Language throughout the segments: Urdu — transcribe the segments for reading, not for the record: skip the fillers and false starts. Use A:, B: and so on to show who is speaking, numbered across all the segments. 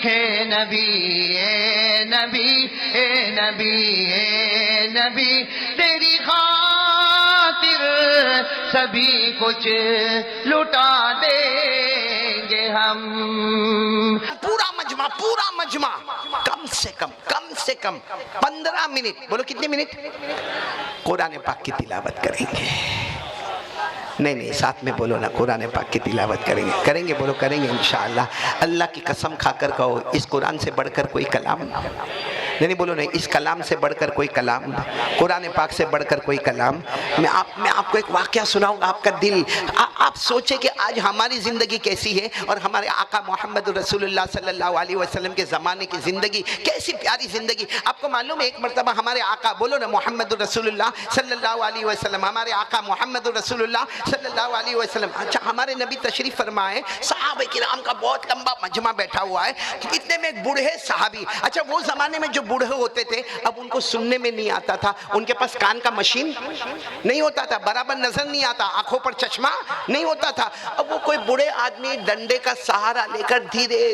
A: ہے نبی اے نبی اے نبی اے نبی، تیری خاطر سبھی کچھ لٹا دیں گے ہم۔
B: پورا مجمع کم سے کم 15 منٹ، بولو کتنے منٹ قرآن پاک کی تلاوت کریں گے؟ نہیں ساتھ میں بولو نا، قرآن پاک کی تلاوت کریں گے بولو، کریں گے انشاءاللہ۔ اللہ کی قسم کھا کر کہو، اس قرآن سے بڑھ کر کوئی کلام نہیں بولو نہیں، اس کلام سے بڑھ کر کوئی کلام، قرآن پاک سے بڑھ کر کوئی کلام۔ میں آپ کو ایک واقعہ سناؤں گا، آپ کا دل، آپ سوچیں کہ آج ہماری زندگی کیسی ہے اور ہمارے آقا محمد رسول اللہ صلی اللہ علیہ وسلم کے زمانے کی زندگی کیسی پیاری زندگی۔ آپ کو معلوم ہے ایک مرتبہ ہمارے آقا، بولو نا محمد رسول اللہ صلی اللہ علیہ وسلم، ہمارے آقا محمد رسول اللہ صلی اللہ علیہ وسلم، اچھا ہمارے نبی تشریف فرمائے، صحابہ کرام کا بہت لمبا مجمع بیٹھا ہوا ہے، اتنے میں ایک بوڑھے صحابی، اچھا وہ زمانے میں جو بوڑھے ہوتے تھے اب ان کو سننے میں نہیں آتا تھا، ان کے پاس کان کا مشین نہیں ہوتا تھا، برابر نظر نہیں آتا، آنکھوں پر چشمہ نہیں ہوتا تھا، اب وہ کوئی بوڑھے آدمی ڈنڈے کا سہارا لے کر دھیرے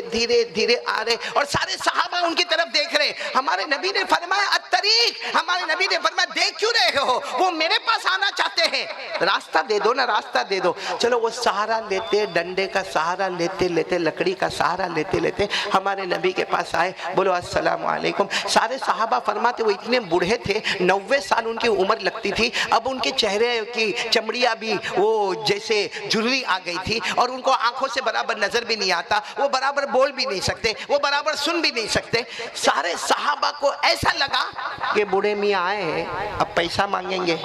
B: دھیرے آ رہے اور سارے صحابہ ان کی طرف دیکھ رہے۔ ہمارے نبی نے فرمایا الطریق، ہمارے نبی نے فرمایا دیکھ کیوں رہے ہو، وہ میرے پاس آنا چاہتے ہیں، راستہ دے دو نا، راستہ دے دو۔ چلو وہ سہارا لیتے، ڈنڈے کا سہارا لیتے لکڑی کا سہارا لیتے ہمارے نبی کے پاس آئے، بولو السلام علیکم۔ سارے صحابہ فرماتے وہ اتنے بوڑھے تھے، 90 سال ان کی عمر لگتی تھی، اب ان کے چہرے کی چمڑیاں بھی وہ جیسے جھرری آ گئی تھی اور ان کو آنکھوں سے برابر نظر بھی نہیں آتا، وہ برابر بول بھی نہیں سکتے، وہ برابر سن بھی نہیں سکتے۔ سارے صحابہ کو ایسا لگا کہ بوڑھے میاں آئے ہیں، اب پیسہ مانگیں گے،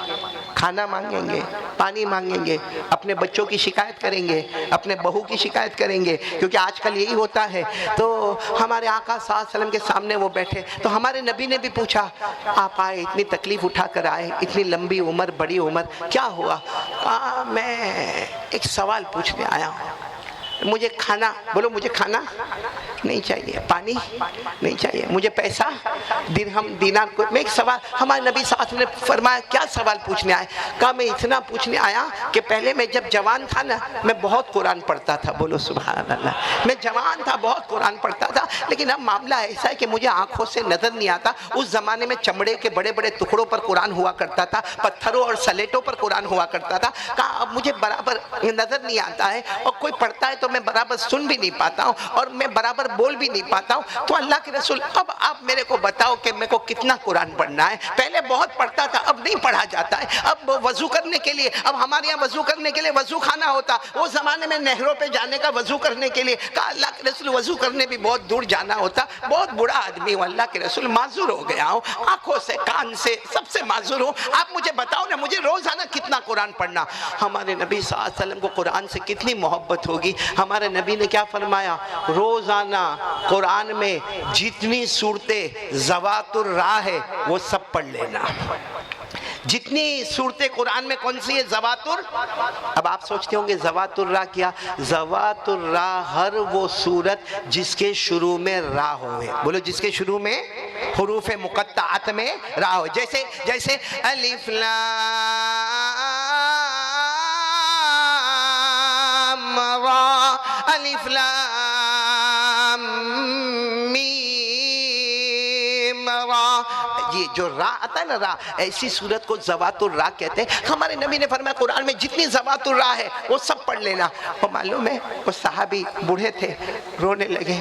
B: کھانا مانگیں گے، پانی مانگیں گے، اپنے بچوں کی شکایت کریں گے، اپنے بہو کی شکایت کریں گے، کیونکہ آج کل یہی ہوتا ہے۔ تو ہمارے آقا صلی اللہ علیہ وسلم کے سامنے وہ بیٹھے، تو ہمارے نبی نے بھی پوچھا آپ آئے، اتنی تکلیف اٹھا کر آئے، اتنی لمبی عمر، بڑی عمر، کیا ہوا؟ میں ایک سوال پوچھنے آیا ہوں، مجھے کھانا، بولو مجھے کھانا نہیں چاہیے، پانی نہیں چاہیے، مجھے پیسہ درہم دینار، میں ایک سوال، ہمارے نبی صلی اللہ علیہ وسلم نے فرمایا کیا سوال پوچھنے آئے؟ کہا میں اتنا پوچھنے آیا کہ پہلے میں جب جوان تھا نا میں بہت قرآن پڑھتا تھا، بولو سبحان اللہ، میں جوان تھا بہت قرآن پڑھتا تھا، لیکن اب معاملہ ایسا ہے کہ مجھے آنکھوں سے نظر نہیں آتا۔ اس زمانے میں چمڑے کے بڑے بڑے ٹکڑوں پر قرآن ہوا کرتا تھا، پتھروں اور سلیٹوں پر قرآن ہوا کرتا تھا، کہا اب مجھے برابر نظر نہیں آتا ہے اور کوئی پڑھتا ہے تو میں برابر سن بھی نہیں پاتا ہوں اور میں برابر بول بھی نہیں پاتا ہوں، تو اللہ کے رسول اب آپ میرے کو بتاؤ کہ میرے کو کتنا قرآن پڑھنا ہے؟ پہلے بہت پڑھتا تھا، اب نہیں پڑھا جاتا ہے، اب وضو کرنے کے لیے، اب ہمارے یہاں وضو کرنے کے لیے وضو خانہ ہوتا، وہ زمانے میں نہروں پہ جانے کا وضو کرنے کے لیے، کہا اللہ کے رسول وضو کرنے بھی بہت دور جانا ہوتا، بہت بڑا آدمی ہوں اللہ کے رسول، معذور ہو گیا ہوں، آنکھوں سے کان سے سب سے معذور ہوں، آپ مجھے بتاؤ نا مجھے روزانہ کتنا قرآن پڑھنا؟ ہمارے نبی صلی اللہ علیہ وسلم کو قرآن سے کتنی محبت ہوگی، ہمارے نبی نے کیا فرمایا؟ روزانہ قرآن میں جتنی صورتیں ذوات الراہ ہے وہ سب پڑھ لینا۔ جتنی صورتیں قرآن میں کون سی ہے؟ ذوات اب آپ سوچتے ہوں گے ذوات الراہ کیا؟ ذوات الراہ ہر وہ صورت جس کے شروع میں راہ ہوئے، بولو جس کے شروع میں حروف مقطعات میں راہ ہو، جیسے الف لام را، الف لام میم را، یہ جو را آتا ہے نا را، ایسی صورت کو ذوات الراہ کہتے ہیں۔ ہمارے نبی نے فرمایا قرآن میں جتنی ذوات الراہ ہے وہ سب پڑھ لینا۔ اور معلوم ہے وہ صحابی بوڑھے تھے، رونے لگے،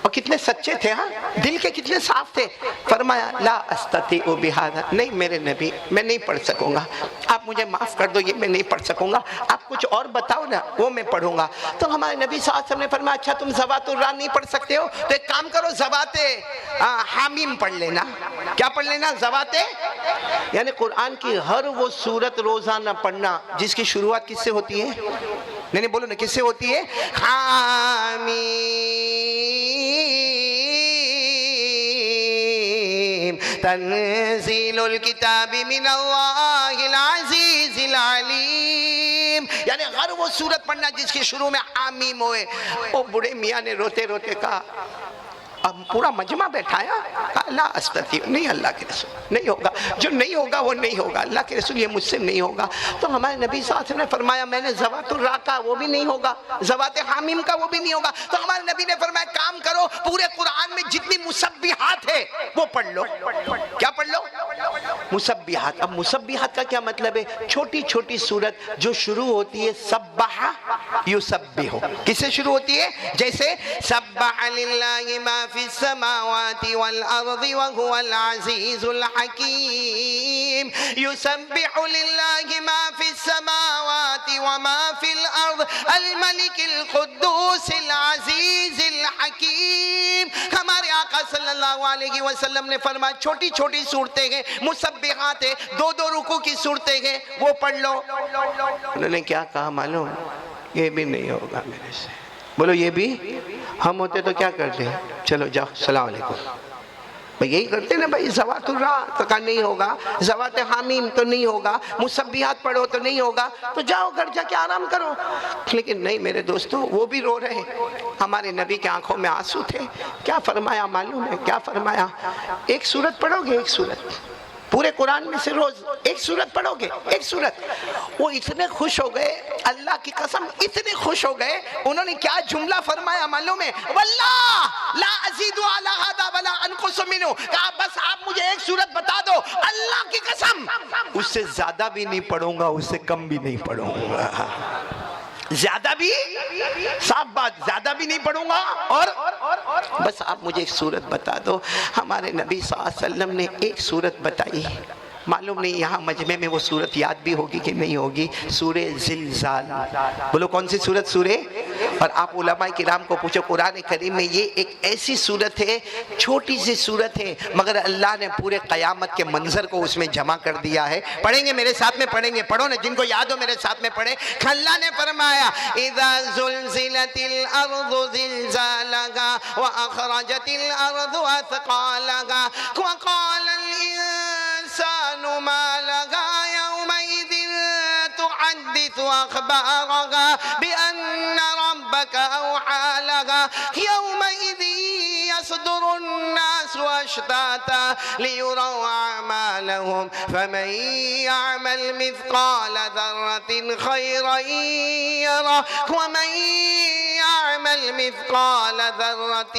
B: اور کتنے سچے تھے، ہاں دل کے کتنے صاف تھے۔ فرمایا لا استطیع بہذا، نہیں میرے نبی میں نہیں پڑھ سکوں گا، آپ مجھے معاف کر دو، یہ میں نہیں پڑھ سکوں گا، آپ کچھ اور بتاؤ نا وہ میں پڑھوں گا۔ تو ہمارے نبی صلی اللہ علیہ وسلم نے فرمایا اچھا تم ذوات الراہ نہیں پڑھ سکتے ہو تو ایک کام کرو، ذوات حامیم پڑھ لینا۔ کیا پڑھ لینا؟ ذوات، یعنی قرآن کی ہر وہ سورت روزانہ پڑھنا جس کی شروعات کس سے ہوتی ہے؟ نہیں بولو نا کس سے ہوتی ہے؟ حامیم تنزیل الکتاب من اللہ العزیز العلیم، یعنی ہر وہ سورت پڑھنا جس کی شروع میں حامیم ہوئے۔ وہ بڑے میاں نے روتے روتے کہا اب پورا مجمع بیٹھایا، لا استطیع، نہیں اللہ کے رسول، نہیں ہوگا، جو نہیں ہوگا وہ نہیں ہوگا، اللہ کے رسول یہ مجھ سے نہیں ہوگا۔ تو ہمارے نبی صلی اللہ علیہ وسلم نے فرمایا میں نے زوات الرا کا وہ بھی نہیں ہوگا، زوات حامیم کا وہ بھی نہیں ہوگا۔ تو ہمارے نبی نے فرمایا کام کرو، پورے قرآن میں جتنی مسبحات ہے وہ پڑھ لو۔ کیا پڑھ لو؟ مسبحات۔ اب مسبحات کا کیا مطلب ہے؟ چھوٹی چھوٹی سورت جو شروع ہوتی ہے سبح یسبح، کس سے شروع ہوتی ہے؟ جیسے سبح للہ ما فی السماوات والارض وهو العزیز الحکیم، یسبح للہ ما فی السماوات وما فی الارض الملک القدوس العزیز الحکیم۔ ہمارے آقا صلی اللہ علیہ وسلم نے فرمایا چھوٹی چھوٹی صورتیں ہیں، مسبحات ہیں، دو دو رکوع کی صورتیں ہیں، وہ پڑھ لو۔ انہوں نے کیا کہا معلوم؟ یہ بھی نہیں ہوگا میرے سے۔ بولو یہ بھی؟ ہم ہوتے تو کیا کرتے ہیں؟ چلو جاؤ السلام علیکم، بھئی یہی کرتے نا بھائی، زوات الرا تو کہا نہیں ہوگا، زوات حامیم تو نہیں ہوگا، مسبحات پڑھو تو نہیں ہوگا، تو جاؤ گھر جا کے آرام کرو۔ لیکن نہیں میرے دوستو، وہ بھی رو رہے، ہمارے نبی کے آنکھوں میں آنسو تھے۔ کیا فرمایا معلوم ہے؟ کیا فرمایا؟ ایک سورت پڑھو گے، ایک سورت پورے قرآن میں سے روز ایک سورت پڑھو گے، ایک سورت۔ وہ اتنے خوش ہو گئے، اللہ کی قسم اتنے خوش ہو گئے، انہوں نے کیا جملہ فرمایا معلوم ہے؟ واللہ لا ازید علی ھذا ولا انقص منہ، کہا بس آپ مجھے ایک سورت بتا دو، اللہ کی قسم اس سے زیادہ بھی نہیں پڑھوں گا، اس سے کم بھی نہیں پڑھوں گا، زیادہ بھی، صاف بات، زیادہ بھی نہیں پڑھوں گا، اور بس آپ مجھے ایک سورت بتا دو۔ ہمارے نبی صلی اللہ علیہ وسلم نے ایک سورت بتائی، معلوم نہیں یہاں مجمع میں وہ سورت یاد بھی ہوگی کہ نہیں ہوگی، سورہ زلزال۔ بولو کون سی سورت؟ سورہ۔ اور آپ علماء کرام کو پوچھو، قرآن کریم میں یہ ایک ایسی سورت ہے، چھوٹی سی سورت ہے، مگر اللہ نے پورے قیامت کے منظر کو اس میں جمع کر دیا ہے۔ پڑھیں گے میرے ساتھ میں؟ پڑھیں گے، پڑھو نا، جن کو یاد ہو میرے ساتھ میں پڑھیں۔ اللہ نے فرمایا اذا زلزلت الارض زلزالها واخرجت الارض اثقالها وقال الانسان ما لها يومئذ تحدث اخبارها بان ربك اوحى لها يومئذ يصدر الناس اشتاتا ليروا اعمالهم فمن يعمل مثقال ذرة خيرا يره ومن يعمل مثقال ذرة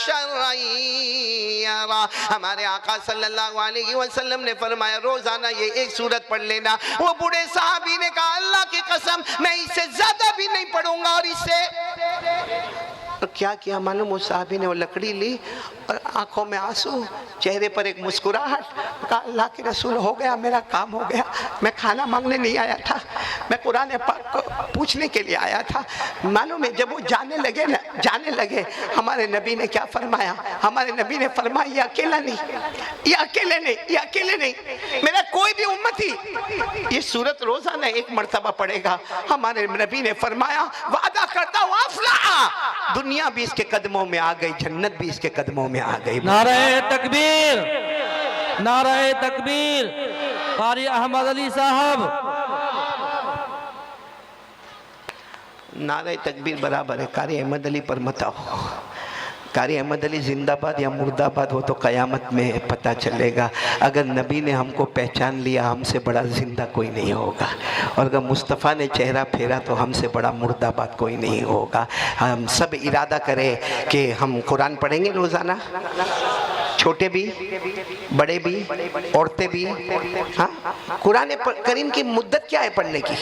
B: شرا يره۔ ہمارے آقا صلی اللہ علیہ وسلم نے فرمایا روزانہ یہ ایک سورت پڑھ لینا۔ وہ بوڑھے صحابی نے کہا اللہ کی قسم میں اس سے زیادہ بھی نہیں پڑھوں گا، اور اس سے کیا کیا معلوم؟ اس صحابی نے وہ لکڑی لی اور آنکھوں میں آنسو، چہرے پر ایک مسکراہٹ، کہا اللہ کے رسول ہو گیا، میرا کام ہو گیا، میں کھانا مانگنے نہیں آیا تھا، میں قرآن پاک کو پوچھنے کے لیے آیا تھا۔ معلوم ہے جب وہ جانے لگے ہمارے نبی نے کیا فرمایا؟ ہمارے نبی نے فرمایا یہ اکیلا نہیں، یہ اکیلے نہیں، میرا کوئی بھی امتی یہ سورت روزانہ ایک مرتبہ پڑھے گا۔ ہمارے نبی نے فرمایا وعدہ کرتا ہوں افلاح، دنیا بھی اس کے قدموں میں آ گئی، جنت بھی اس کے قدموں میں آ گئی۔
C: نعرہ تکبیر، نعرہ تکبیر، قاری احمد علی صاحب۔
B: نعرہ تکبیر برابر ہے، قاری احمد علی پر مت آؤ۔ قاری احمد علی زندہ باد یا مردہ باد وہ تو قیامت میں پتہ چلے گا۔ اگر نبی نے ہم کو پہچان لیا ہم سے بڑا زندہ کوئی نہیں ہوگا، اور اگر مصطفیٰ نے چہرہ پھیرا تو ہم سے بڑا مردہ باد کوئی نہیں ہوگا۔ ہم سب ارادہ کریں کہ ہم قرآن پڑھیں گے روزانہ، چھوٹے بھی بڑے بھی عورتیں بھی۔ ہاں قرآن کریم کی مدت کیا ہے پڑھنے کی؟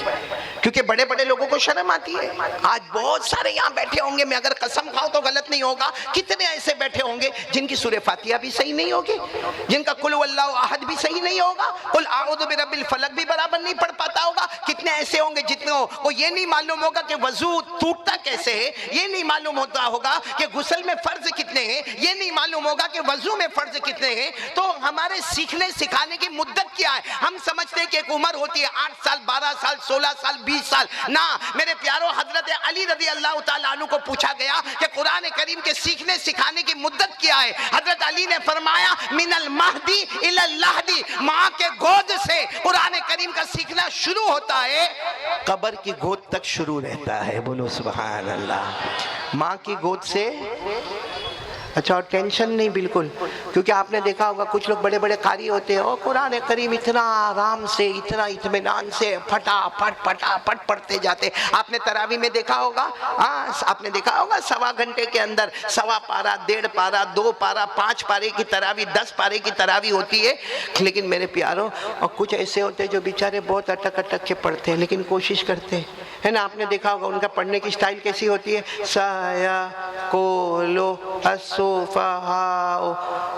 B: کیونکہ بڑے بڑے لوگوں کو شرم آتی ہے۔ آج بہت سارے یہاں بیٹھے ہوں گے، میں اگر قسم کھاؤں تو غلط نہیں ہوگا، کتنے ایسے بیٹھے ہوں گے جن کی سورہ فاتحہ بھی صحیح نہیں ہوگی، جن کا قل واللہ احد بھی صحیح نہیں ہوگا، قل اعوذ برب الفلق بھی برابر نہیں پڑھ پاتا ہوگا۔ کتنے ایسے ہوں گے جتنوں کو یہ نہیں معلوم ہوگا کہ وضو ٹوٹتا کیسے ہے، یہ نہیں معلوم ہوتا ہوگا کہ غسل میں فرض کتنے ہیں، یہ نہیں معلوم ہوگا کہ وضو میں فرض کتنے ہیں۔ تو ہمارے سیکھنے سکھانے کی مدت کیا ہے؟ ہم سمجھتے ہیں کہ ایک عمر ہوتی ہے 8 سال 12 سال 16 سال 20 سال، نہ میرے پیاروں، حضرت علی رضی اللہ تعالیٰ عنہ کو پوچھا گیا کہ قرآن کریم کے سیکھنے سکھانے کی مدت کیا ہے؟ حضرت علی نے فرمایا من المہدی الی اللحدی، ماں کے گود سے قرآن کریم کا سیکھنا شروع ہوتا ہے، قبر کی گود تک شروع رہتا ہے۔ بولو سبحان اللہ۔ ماں کی گود سے اچھا، اور ٹینشن نہیں بالکل، کیونکہ آپ نے دیکھا ہوگا کچھ لوگ بڑے بڑے قاری ہوتے ہیں اور قرآن کریم اتنا آرام سے، اتنا اطمینان سے پھٹا پٹ پڑھتے جاتے. آپ نے تراویح میں دیکھا ہوگا، آپ نے دیکھا ہوگا 1.25 گھنٹے کے اندر 1.25 پارہ، 1.5 پارہ، 2 پارہ، 5 پارے کی تراویح، 10 پارے کی تراویح ہوتی ہے. لیکن میرے پیاروں، اور کچھ ایسے ہوتے ہیں جو بیچارے بہت اٹک کے پڑھتے ہیں لیکن کوشش کرتے ہیں نا. آپ نے دیکھا ہوگا ان کا پڑھنے کی سٹائل کیسی ہوتی ہے، سایقولو السفہاء.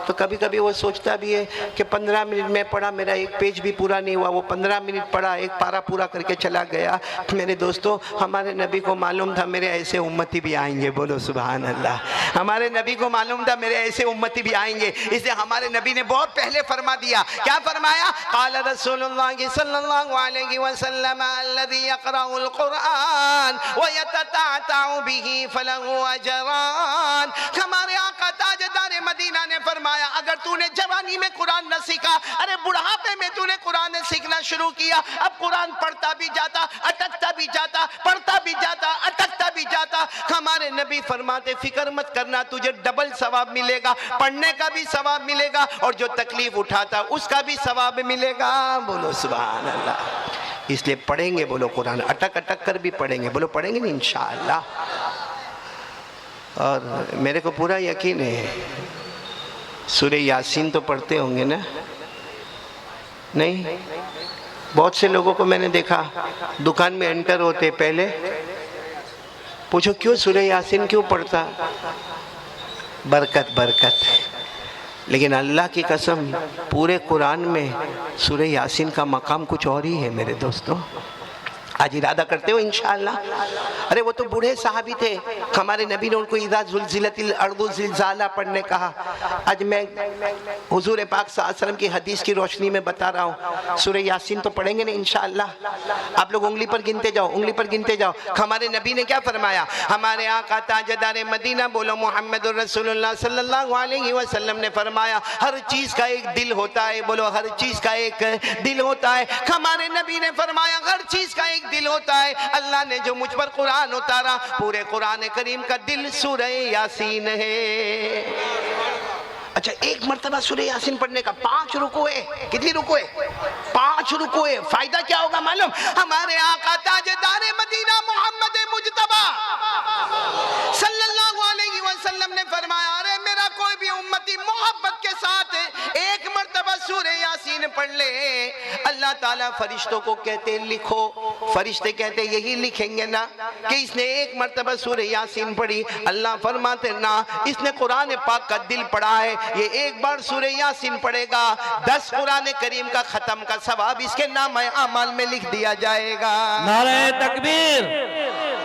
B: تو کبھی کبھی وہ سوچتا بھی ہے کہ 15 منٹ میں پڑھا، میرا ایک پیج بھی پورا نہیں ہوا. وہ 15 منٹ پڑھا، ایک پارہ پورا کر کے چلا گیا. میرے دوستوں، ہمارے نبی کو معلوم تھا میرے ایسے امتی بھی آئیں گے. بولو سبحان اللہ. ہمارے نبی کو معلوم تھا میرے ایسے امتی بھی آئیں گے، اس لیے ہمارے نبی نے بہت پہلے فرما دیا. کیا فرمایا؟ قال رسول اللہ صلی اللہ علیہ وسلم الذي يقرأ القرآن ويتتعتع به فله اجران. ہمارے آقا تاجدار مدینہ نے فرمایا، اگر تو نے جوانی میں قرآن نہ سیکھا، ارے بڑھاپے میں تو نے قرآن سیکھنا شروع کیا، اب قرآن پڑھتا بھی جاتا، اٹکتا بھی جاتا، پڑھتا بھی جاتا، اٹکتا بھی جاتا. ہمارے نبی فرماتے فکر مت کرنا، تجھے ڈبل ثواب ملے گا، پڑھنے کا بھی ثواب ملے گا اور جو تکلیف اٹھاتا اس کا بھی ثواب ملے گا. بولو سبحان اللہ. اس لیے پڑھیں گے، بولو قرآن اٹک کر بھی پڑھیں گے. بولو پڑھیں گے نا انشاءاللہ. اور میرے کو پورا یقین ہے سورہ یاسین تو پڑھتے ہوں گے نا؟ نہیں؟ بہت سے لوگوں کو میں نے دیکھا دکان میں انٹر ہوتے پہلے پوچھو کیوں سورہ یاسین کیوں پڑھتا؟ برکت برکت. لیکن اللہ کی قسم پورے قرآن میں سورہ یاسین کا مقام کچھ اور ہی ہے میرے دوستوں. آج ارادہ کرتے ہو انشاءاللہ؟ ارے وہ تو بوڑھے صحابی تھے، ہمارے نبی نے ان کو اذا زلزلت الارض زلزالہ پڑھنے کہا. آج میں حضور پاک صلی اللہ علیہ وسلم کی حدیث کی روشنی میں بتا رہا ہوں، سورہ یاسین تو پڑھیں گے نا انشاءاللہ. آپ لوگ انگلی پر گنتے جاؤ، انگلی پر گنتے جاؤ. ہمارے نبی نے کیا فرمایا؟ ہمارے آقا تاجدار مدینہ بولو محمد الرسول اللہ صلی اللہ علیہ وسلم نے فرمایا ہر چیز کا ایک دل ہوتا ہے. بولو ہر چیز کا ایک دل ہوتا ہے. ہمارے نبی نے فرمایا ہر چیز کا ایک دل ہوتا ہے. اللہ نے جو مجھ پر قرآن اتارا، پورے قرآن کریم کا دل سورہ یاسین ہے. اچھا، ایک مرتبہ سورہ یاسین پڑھنے کا 5 رکوع ہے. کتنی رکوع ہے؟ 5 رکوع ہے. فائدہ کیا ہوگا معلوم؟ ہمارے آقا تاجدار مدینہ محمد مجتبی صلی اللہ علیہ وسلم نے فرمایا ارے میرا کوئی بھی امتی محبت کے ساتھ ایک مرتبہ سورہ یاسین پڑھ لے، اللہ تعالیٰ فرشتوں کو کہتے لکھو. فرشتے کہتے یہی لکھیں گے نا کہ اس نے ایک مرتبہ سورہ یاسین پڑھی. اللہ فرماتے نا، اس نے قرآن پاک کا دل پڑھا ہے، یہ ایک بار سورہ یاسین پڑھے گا 10 قرآن کریم کا ختم کا ثواب اس کے نام اعمال میں لکھ دیا جائے گا.
C: نعرہ تکبیر،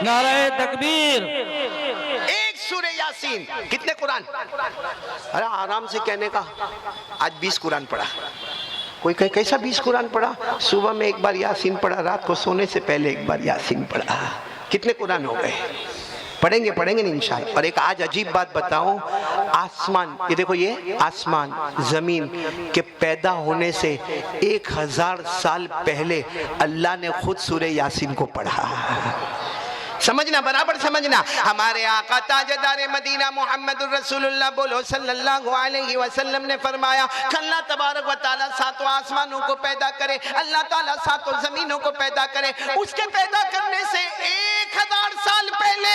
C: نعرہ تکبیر.
B: ایک سورہ یاسین کتنے قرآن؟ ارے آرام سے کہنے کا آج 20 قرآن پڑھا. کوئی کہے کیسا 20 قرآن پڑھا؟ صبح میں ایک بار یاسین پڑھا، رات کو سونے سے پہلے ایک بار یاسین پڑھا. کتنے قرآن ہو گئے؟ پڑھیں گے نا انشاءاللہ. اور ایک آج عجیب بات بتاؤں، آسمان، یہ دیکھو، یہ آسمان زمین کے پیدا ہونے سے 1000 سال پہلے اللہ نے خود سورہ یاسین کو پڑھا. سمجھنا، برابر سمجھنا. ہمارے آقا تاجدار مدینہ محمد الرسول اللہ بولو صلی اللہ علیہ وسلم نے فرمایا کہ اللہ تبارک و تعالیٰ 7 آسمانوں کو پیدا کرے، اللہ تعالیٰ 7 زمینوں کو پیدا کرے. اس کے پیدا کرنے سے 1000 سال پہلے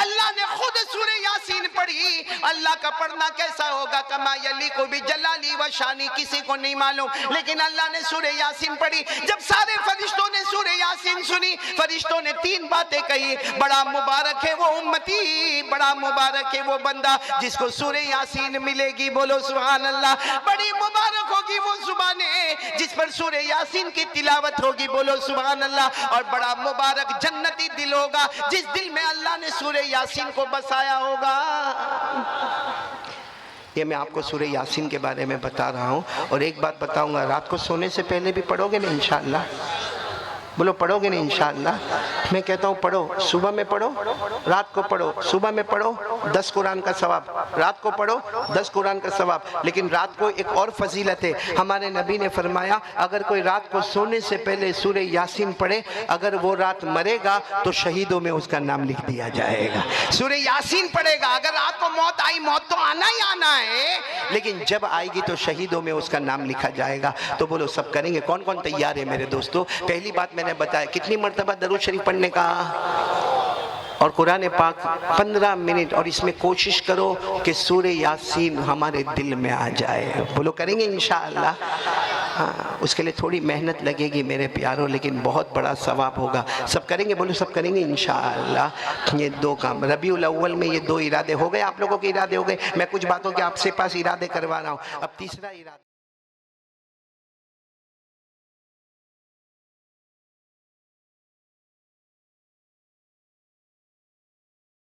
B: اللہ نے خود سورہ یاسین پڑھی. اللہ کا پڑھنا کیسا ہوگا؟ کما یلیق بجلالی و شانی، کسی کو نہیں معلوم، لیکن اللہ نے سورہ یاسین پڑھی. جب سارے فرشتوں نے سورہ یاسین سنی، فرشتوں نے 3 باتیں کہی. بڑا مبارک ہے وہ امتی، بڑا مبارک ہے وہ بندہ جس کو سورہ یاسین ملے گی. بولو سبحان اللہ. بڑی مبارک ہوگی وہ زبانیں جس پر سورہ یاسین کی تلاوت ہوگی. بولو سبحان اللہ. اور بڑا مبارک جنتی دل ہوگا جس دل میں اللہ نے سورہ یاسین کو بسایا ہوگا. یہ میں آپ کو سورہ یاسین کے بارے میں بتا رہا ہوں. اور ایک بات بتاؤں گا، رات کو سونے سے پہلے بھی پڑھو گے نا انشاءاللہ؟ بولو پڑھو گے نا انشاءاللہ؟ میں کہتا ہوں پڑھو، صبح میں پڑھو، رات کو پڑھو، صبح میں پڑھو 10 قرآن کا ثواب، رات کو پڑھو 10 قرآن کا ثواب۔ لیکن رات کو ایک اور فضیلت ہے، ہمارے نبی نے فرمایا اگر کوئی رات کو سونے سے پہلے سورہ یاسین پڑھے، اگر وہ رات مرے گا تو شہیدوں میں اس کا نام لکھ دیا جائے گا۔ سورہ یاسین پڑھے گا، اگر رات کو موت آئی، موت تو آنا ہی آنا ہے، لیکن جب آئے گی تو شہیدوں میں اس کا نام لکھا جائے گا۔ تو بولو سب کریں گے؟ کون کون تیار ہے میرے دوستو؟ پہلی بات میں نے بتایا کتنی مرتبہ درود شریف پڑھنے کا، اور قرآن پاک 15 منٹ، اور اس میں کوشش کرو کہ سورہ یاسین ہمارے دل میں آ جائے۔ بولو کریں گے انشاءاللہ؟ ہاں، اس کے لیے تھوڑی محنت لگے گی میرے پیاروں، لیکن بہت بڑا ثواب ہوگا۔ سب کریں گے؟ بولو سب کریں گے انشاءاللہ۔ یہ 2 کام ربیع الاول میں، یہ 2 ارادے ہو گئے، آپ لوگوں کے ارادے ہو گئے۔ میں کچھ باتوں کے آپ سے پاس ارادے کروا رہا ہوں، اب تیسرا ارادہ